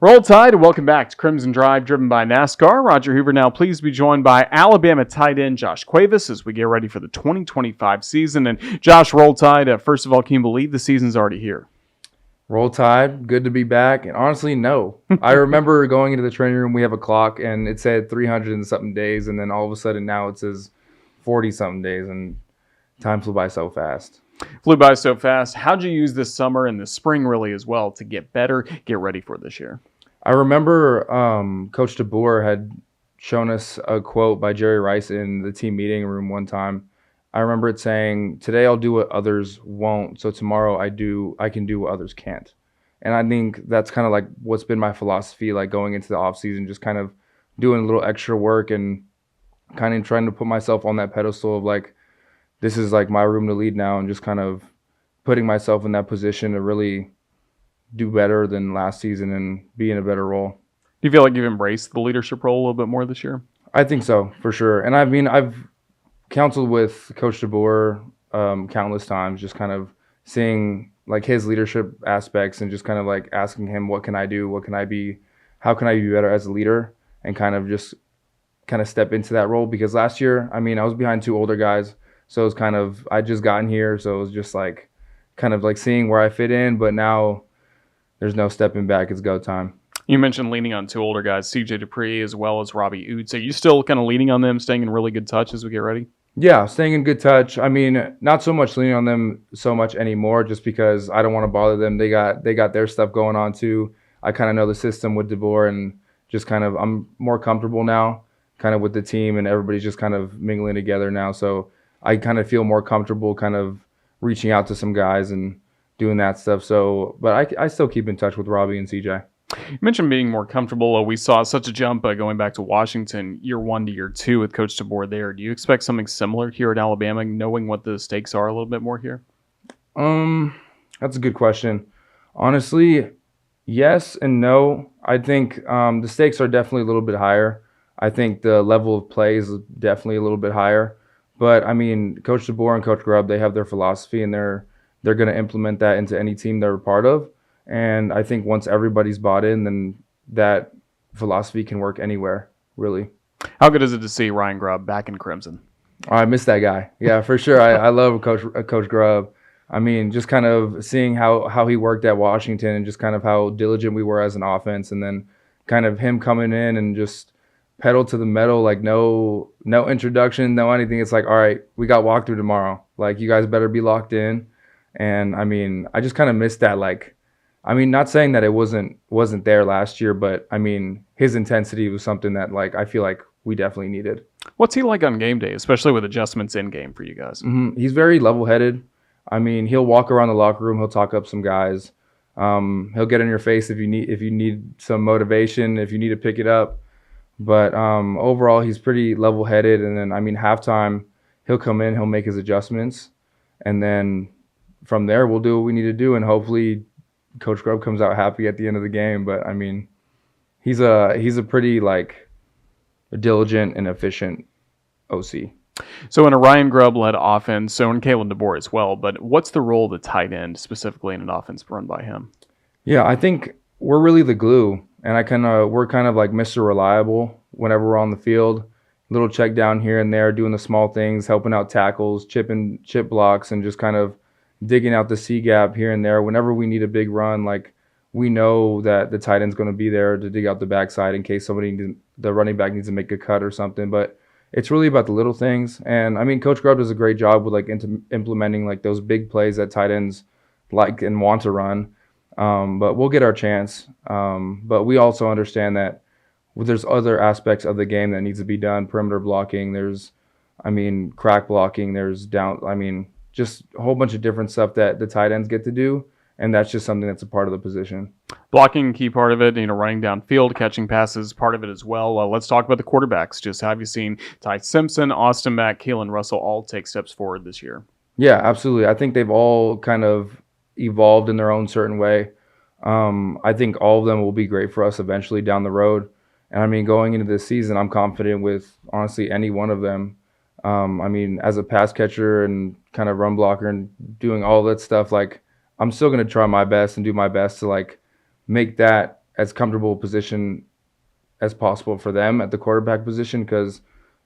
Roll Tide, and welcome back to Crimson Drive, driven by NASCAR. Roger Hoover now pleased to be joined by Alabama tight end Josh Cuevas as we get ready for the 2025 season. And Josh, Roll Tide, first of all, can you believe the season's already here? Roll Tide, good to be back. And honestly, no. I remember going into the training room, we have a clock, and it said 300 and something days, and then all of a sudden now it says 40-something days, and time flew by so fast. Flew by so fast. How'd you use this summer and the spring really as well to get better, get ready for this year? I remember Coach DeBoer had shown us a quote by Jerry Rice in the team meeting room one time. I remember it saying, "Today I'll do what others won't, so tomorrow I can do what others can't." And I think that's kind of like what's been my philosophy, like going into the off season, just kind of doing a little extra work and kind of trying to put myself on that pedestal of like, this is like my room to lead now, and just kind of putting myself in that position to really do better than last season and be in a better role. Do you feel like you've embraced the leadership role a little bit more this year? I think so, for sure. And I mean, I've counseled with Coach DeBoer countless times, just kind of seeing like his leadership aspects and just kind of like asking him, what can I do? What can I be? How can I be better as a leader? And kind of step into that role. Because last year, I mean, I was behind two older guys. So it was kind of, I just gotten here. So it was just like, kind of like seeing where I fit in. But now there's no stepping back. It's go time. You mentioned leaning on two older guys, CJ Dupree as well as Robbie Oots. Are you still kind of leaning on them, staying in really good touch as we get ready? Yeah, staying in good touch. I mean, not so much leaning on them so much anymore, just because I don't want to bother them. They got their stuff going on too. I kind of know the system with DeBoer, and just kind of I'm more comfortable now, kind of with the team, and everybody's just kind of mingling together now. So I kind of feel more comfortable, kind of reaching out to some guys and doing that stuff. So, but I still keep in touch with Robbie and CJ. You mentioned being more comfortable. We saw such a jump going back to Washington, year 1 to year 2 with Coach DeBoer there. Do you expect something similar here at Alabama, knowing what the stakes are a little bit more here? That's a good question. Honestly, yes and no. I think the stakes are definitely a little bit higher. I think the level of play is definitely a little bit higher. But, I mean, Coach DeBoer and Coach Grubb, they have their philosophy, and they're going to implement that into any team they're a part of. And I think once everybody's bought in, then that philosophy can work anywhere, really. How good is it to see Ryan Grubb back in Crimson? I miss that guy. Yeah, for sure. I love Coach Grubb. I mean, just kind of seeing how he worked at Washington and just kind of how diligent we were as an offense, and then kind of him coming in and just pedal to the metal, like no introduction, no anything. It's like, all right, we got walkthrough tomorrow. Like, you guys better be locked in. And I mean, I just kind of missed that. Like, I mean, not saying that it wasn't there last year, but I mean, his intensity was something that like I feel like we definitely needed. What's he like on game day, especially with adjustments in game for you guys? He's very level-headed. I mean, he'll walk around the locker room, he'll talk up some guys. He'll get in your face if you need some motivation, if you need to pick it up. But overall, he's pretty level-headed. And then, I mean, halftime, he'll come in, he'll make his adjustments, and then from there, we'll do what we need to do, and hopefully Coach Grubb comes out happy at the end of the game. But I mean, he's a pretty like diligent and efficient OC. So in a Ryan Grubb-led offense, so in Kalen DeBoer as well, but what's the role of the tight end specifically in an offense run by him? Yeah, I think we're really the glue, and we're kind of like Mr. Reliable whenever we're on the field. Little check down here and there, doing the small things, helping out tackles, chip blocks, and just kind of digging out the C gap here and there. Whenever we need a big run, like we know that the tight end's going to be there to dig out the backside in case the running back needs to make a cut or something. But it's really about the little things. And I mean, Coach Grubb does a great job with like implementing like those big plays that tight ends like and want to run. But we'll get our chance. But we also understand that there's other aspects of the game that needs to be done. Perimeter blocking. There's, I mean, crack blocking. There's just a whole bunch of different stuff that the tight ends get to do, and that's just something that's a part of the position. Blocking, key part of it, running downfield, catching passes, part of it as well. Let's talk about the quarterbacks. Just have you seen Ty Simpson, Austin Mack, Keelan Russell all take steps forward this year? Yeah, absolutely. I think they've all kind of evolved in their own certain way. I think all of them will be great for us eventually down the road. And I mean, going into this season, I'm confident with honestly any one of them. I mean, as a pass catcher and kind of run blocker and doing all that stuff, like I'm still going to try my best and do my best to like make that as comfortable a position as possible for them at the quarterback position, because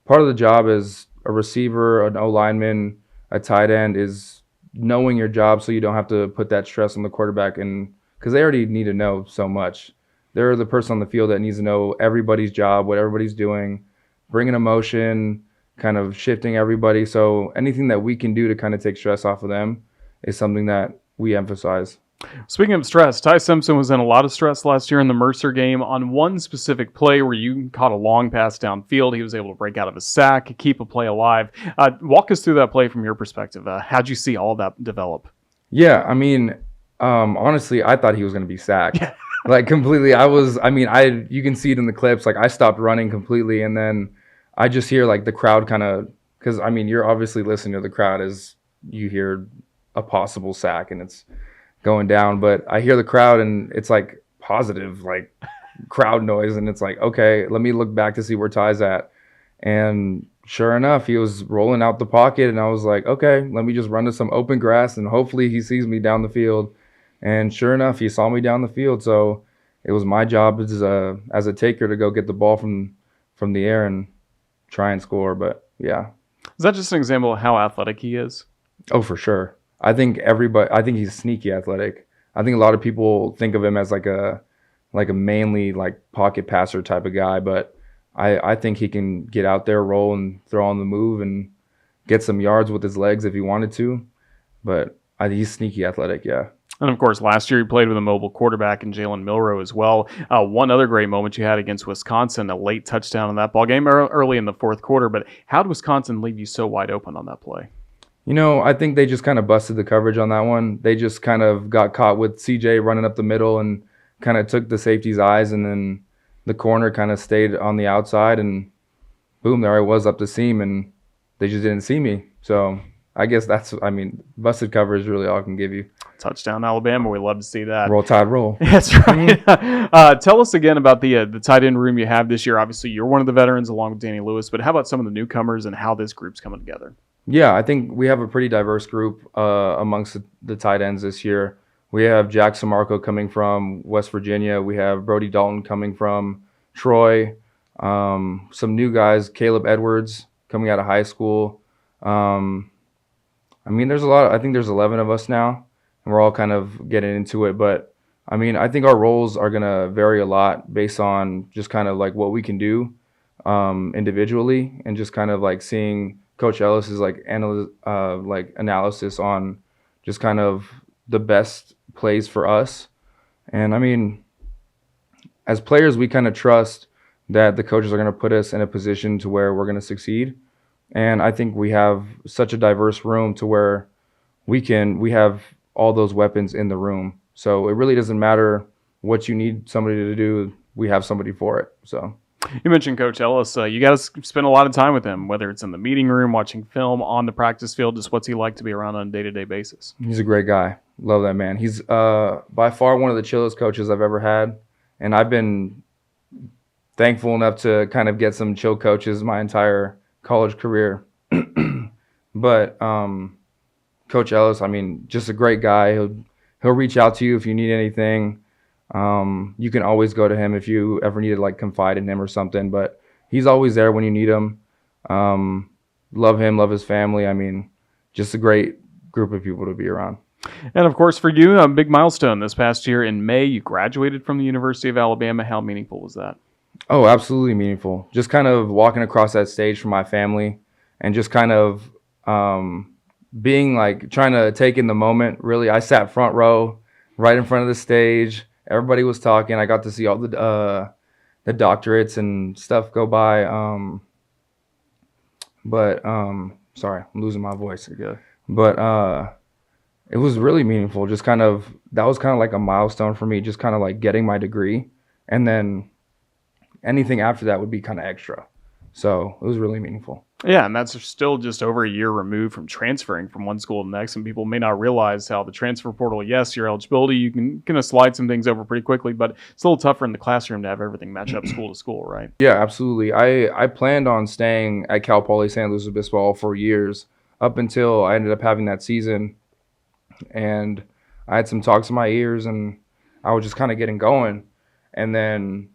part of the job as a receiver, an O lineman, a tight end is knowing your job so you don't have to put that stress on the quarterback, and because they already need to know so much. They're the person on the field that needs to know everybody's job, what everybody's doing, bringing emotion, kind of shifting everybody. So anything that we can do to kind of take stress off of them is something that we emphasize. Speaking of stress, Ty Simpson was in a lot of stress last year in the Mercer game on one specific play where you caught a long pass downfield. He was able to break out of a sack, keep a play alive. Walk us through that play from your perspective. How'd you see all that develop? Yeah, I mean, honestly, I thought he was going to be sacked. Like completely. You can see it in the clips. Like I stopped running completely, and then I just hear like the crowd kind of, because I mean, you're obviously listening to the crowd as you hear a possible sack and it's going down, but I hear the crowd and it's like positive, like crowd noise, and it's like, okay, let me look back to see where Ty's at. And sure enough, he was rolling out the pocket, and I was like, okay, let me just run to some open grass and hopefully he sees me down the field. And sure enough, he saw me down the field. So it was my job as a taker to go get the ball from the air and try and score. But yeah. Is that just an example of how athletic he is? Oh, for sure. I think he's sneaky athletic. I think a lot of people think of him as like a mainly like pocket passer type of guy, but I think he can get out there, roll and throw on the move and get some yards with his legs if he wanted to. But he's sneaky athletic, yeah. And, of course, last year he played with a mobile quarterback in Jalen Milroe as well. One other great moment you had against Wisconsin, a late touchdown in that ball game early in the fourth quarter. But how did Wisconsin leave you so wide open on that play? You know, I think they just kind of busted the coverage on that one. They just kind of got caught with CJ running up the middle and kind of took the safety's eyes, and then the corner kind of stayed on the outside, and boom, there I was up the seam, and they just didn't see me. So I guess busted coverage is really all I can give you. Touchdown, Alabama. We love to see that. Roll Tide, roll. That's right. Tell us again about the tight end room you have this year. Obviously, you're one of the veterans along with Danny Lewis, but how about some of the newcomers and how this group's coming together? Yeah, I think we have a pretty diverse group amongst the tight ends this year. We have Jack Samarco coming from West Virginia. We have Brody Dalton coming from Troy. Some new guys, Caleb Edwards coming out of high school. There's a lot. I think there's 11 of us now, and we're all kind of getting into it. But, I think our roles are going to vary a lot based on just kind of like what we can do individually, and just kind of like seeing Coach Ellis's analysis on just kind of the best plays for us. And, as players, we kind of trust that the coaches are going to put us in a position to where we're going to succeed. And I think we have such a diverse room to where we have all those weapons in the room. So it really doesn't matter what you need somebody to do. We have somebody for it. So you mentioned Coach Ellis. You got to spend a lot of time with him, whether it's in the meeting room, watching film, on the practice field. Just what's he like to be around on a day-to-day basis? He's a great guy. Love that man. He's by far one of the chillest coaches I've ever had. And I've been thankful enough to kind of get some chill coaches my entire college career. But Coach Ellis, just a great guy. He'll reach out to you if you need anything. You can always go to him if you ever need to like confide in him or something, but he's always there when you need him. Love him, love his family. Just a great group of people to be around. And of course, for you, a big milestone this past year in May, you graduated from the University of Alabama. How meaningful was that? Oh, absolutely meaningful. Just kind of walking across that stage for my family and just kind of being like trying to take in the moment. Really, I sat front row right in front of the stage. Everybody was talking. I got to see all the doctorates and stuff go by. Sorry, I'm losing my voice again. But it was really meaningful. Just kind of, that was kind of like a milestone for me, just kind of like getting my degree. And then anything after that would be kind of extra. So it was really meaningful. Yeah, and that's still just over a year removed from transferring from one school to the next. And people may not realize how the transfer portal, yes, your eligibility, you can kind of slide some things over pretty quickly, but it's a little tougher in the classroom to have everything match up school to school, right? Yeah, absolutely. I planned on staying at Cal Poly San Luis Obispo for years up until I ended up having that season. And I had some talks in my ears, and I was just kind of getting going. And then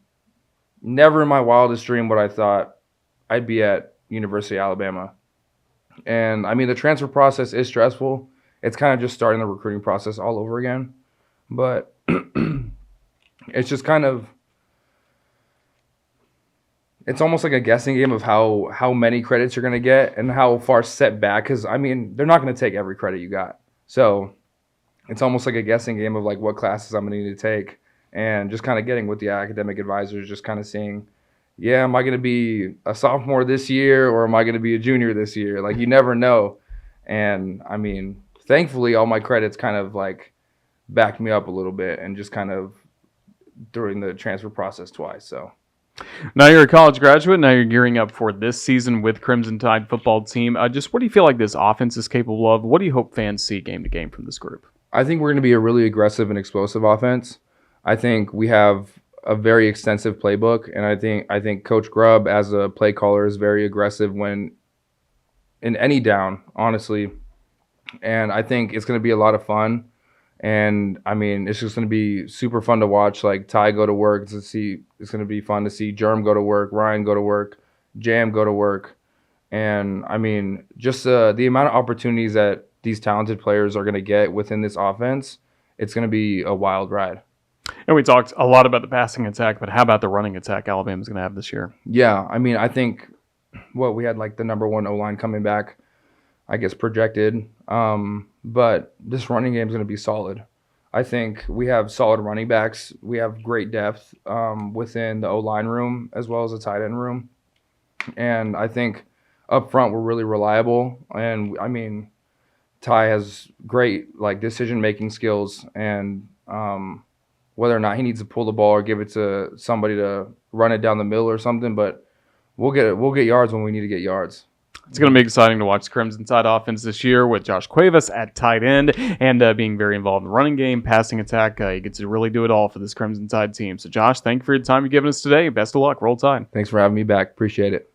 never in my wildest dream would I thought I'd be at University of Alabama. And I mean, the transfer process is stressful. It's kind of just starting the recruiting process all over again. But it's just kind of, it's almost like a guessing game of how many credits you're going to get and how far set back. Because, I mean, they're not going to take every credit you got. So it's almost like a guessing game of like what classes I'm going to need to take and just kind of getting with the academic advisors, just kind of seeing, yeah, am I going to be a sophomore this year or am I going to be a junior this year? Like, you never know. And, I mean, thankfully, all my credits kind of like backed me up a little bit and just kind of during the transfer process twice. So. Now you're a college graduate. Now you're gearing up for this season with Crimson Tide football team. Just what do you feel like this offense is capable of? What do you hope fans see game to game from this group? I think we're going to be a really aggressive and explosive offense. I think we have a very extensive playbook, and I think Coach Grubb as a play caller is very aggressive when in any down, honestly. And I think it's going to be a lot of fun. And I mean, it's just going to be super fun to watch. Like Ty go to work to see. It's going to be fun to see Germ go to work, Ryan go to work, Jam go to work, and I mean, just the amount of opportunities that these talented players are going to get within this offense. It's going to be a wild ride. And we talked a lot about the passing attack, but how about the running attack Alabama's going to have this year? Yeah, I mean, I think we had like the number one O-line coming back, I guess projected. But this running game is going to be solid. I think we have solid running backs. We have great depth within the O-line room as well as the tight end room. And I think up front we're really reliable. And I mean, Ty has great like decision-making skills, and whether or not he needs to pull the ball or give it to somebody to run it down the middle or something, but we'll get yards when we need to get yards. It's going to be exciting to watch the Crimson Tide offense this year with Josh Cuevas at tight end and being very involved in the running game, passing attack. He gets to really do it all for this Crimson Tide team. So, Josh, thank you for your time you've given us today. Best of luck. Roll Tide. Thanks for having me back. Appreciate it.